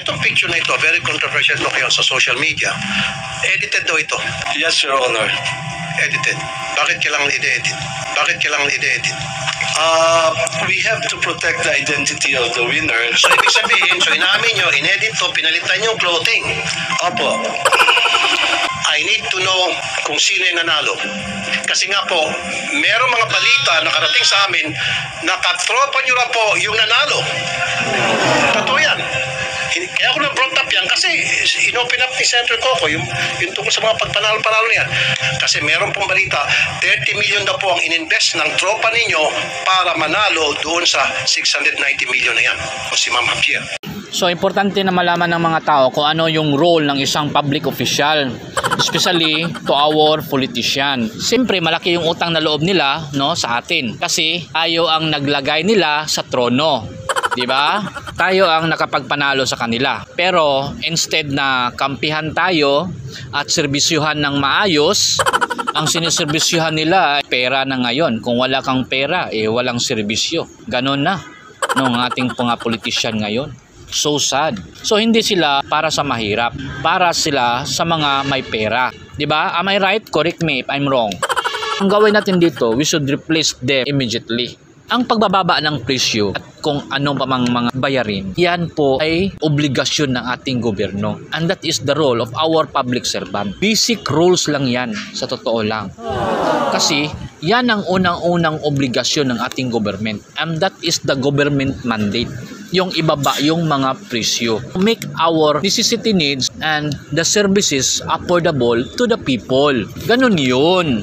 Itong picture na ito, very controversial ito kayo sa social media. Edited daw ito. Yes, Your Honor. Edited. Bakit kailangan i-edit? Bakit kailangan i-edit? We have to protect the identity of the winner. So, ibig sabihin, so inamin nyo, inedit to, pinalitan yung clothing. Opo. I need to know kung sino yung nanalo. Kasi nga po, merong mga balita na karating sa amin na katropa nyo lang po yung nanalo. Totoo yan. Kaya ako na-brought up yan kasi inopen up ni Senator Coco yung tungkol sa mga pagpanalo-panalo niya. Kasi meron pong balita, 30 million na po ang ininvest ng tropa ninyo para manalo doon sa 690 million na yan. O si Ma'am Javier. So, importante na malaman ng mga tao kung ano yung role ng isang public official, especially to our politician. Siyempre, malaki yung utang na loob nila, no, sa atin kasi tayo ang naglagay nila sa trono. Di ba? Tayo ang nakapagpanalo sa kanila. Pero instead na kampihan tayo at serbisyuhan ng maayos, ang siniserbisyuhan nila ay pera na ngayon. Kung wala kang pera, walang serbisyo. Ganon na ng ating mga politician ngayon. So sad. So hindi sila para sa mahirap, para sila sa mga may pera. 'Di ba? Am I right? Correct me if I'm wrong. Ang gawin natin dito, we should replace them immediately. Ang pagbababa ng presyo at kung ano pa mang mga bayarin, yan po ay obligasyon ng ating gobyerno. And that is the role of our public servant. Basic rules lang yan, sa totoo lang. Kasi yan ang unang-unang obligasyon ng ating government. And that is the government mandate. Yung ibaba yung mga presyo. Make our necessity needs and the services affordable to the people. Ganun yun.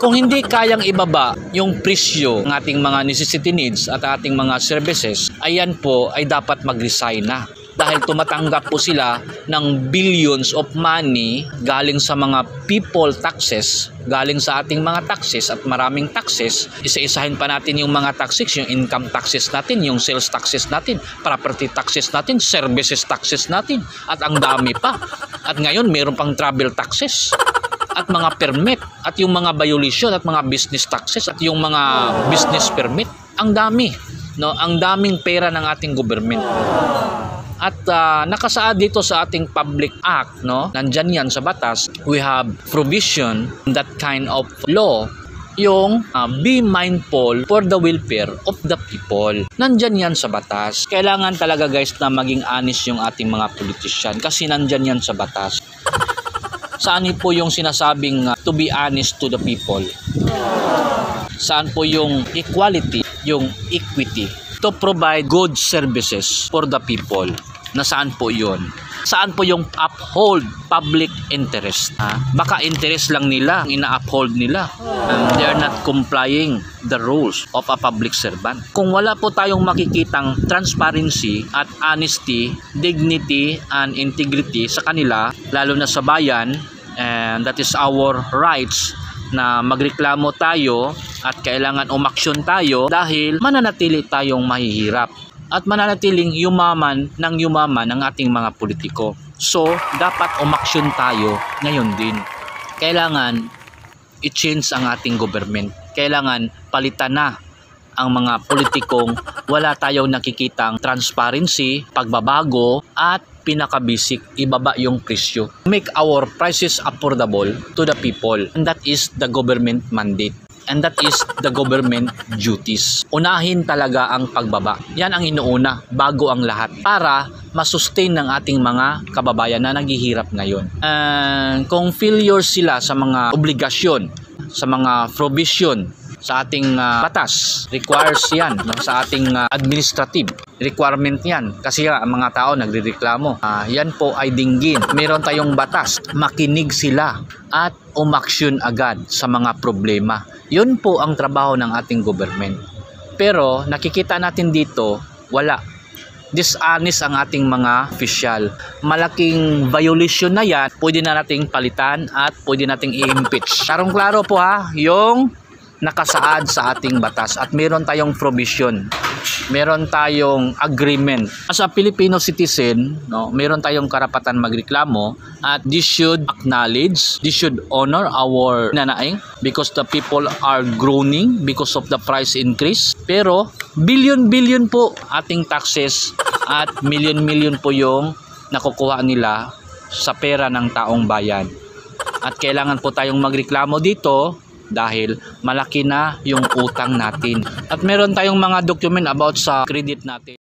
Kung hindi kayang ibaba yung presyo ng ating mga necessity needs at ating mga services, ayan po ay dapat mag-resign na. Dahil tumatanggap po sila ng billions of money galing sa mga people taxes, galing sa ating mga taxes at maraming taxes. Isa-isahin pa natin yung mga taxes, yung income taxes natin, yung sales taxes natin, property taxes natin, services taxes natin, at ang dami pa. At ngayon mayroon pang travel taxes at mga permit at yung mga violation at mga business taxes at yung mga business permit. Ang dami, no? Ang daming pera ng ating government. At nakasaad dito sa ating Public Act, no? Nandyan yan sa batas. We have provision in that kind of law, yung be mindful for the welfare of the people. Nandyan yan sa batas. Kailangan talaga guys na maging honest yung ating mga politician kasi nandyan yan sa batas. Saan po yung sinasabing to be honest to the people? Saan po yung equality, yung equity? To provide good services for the people. Nasaan po yun? Saan po yung uphold public interest? Baka interest lang nila ang ina-uphold nila. They are not complying the rules of a public servant. Kung wala po tayong makikitang transparency at honesty, dignity and integrity sa kanila, lalo na sa bayan, and that is our rights na magreklamo tayo at kailangan umaksyon tayo dahil mananatili tayong mahihirap at mananatiling yumaman ng ating mga politiko. So, dapat umaksyon tayo ngayon din. Kailangan i-change ang ating government. Kailangan palitan na ang mga politikong wala tayong nakikitang transparency, pagbabago at pinaka-basic, ibaba yung presyo. Make our prices affordable to the people. And that is the government mandate. And that is the government duties. Unahin talaga ang pagbaba. Yan ang inuuna bago ang lahat para masustain ng ating mga kababayan na naghihirap ngayon. Kung failure sila sa mga obligasyon, sa mga provision sa ating batas, requires yan, no? Sa ating administrative requirement yan kasi ang mga tao nagrereklamo. Yan po ay dinggin. Meron tayong batas, makinig sila at umaksyon agad sa mga problema. Yun po ang trabaho ng ating government. Pero nakikita natin dito, wala. Dishonest ang ating mga official. Malaking violation na yan, pwede na nating palitan at pwede nating i-impeach. Klarong-klaro po yung nakasaad sa ating batas at meron tayong provision, meron tayong agreement. As a Filipino citizen, no, meron tayong karapatan magreklamo at this should acknowledge, this should honor our nanaing because the people are groaning because of the price increase. Pero billion po ating taxes at milyon-milyon po yung nakukuha nila sa pera ng taong bayan. At kailangan po tayong magreklamo dito dahil malaki na yung utang natin. At meron tayong mga document about sa credit natin.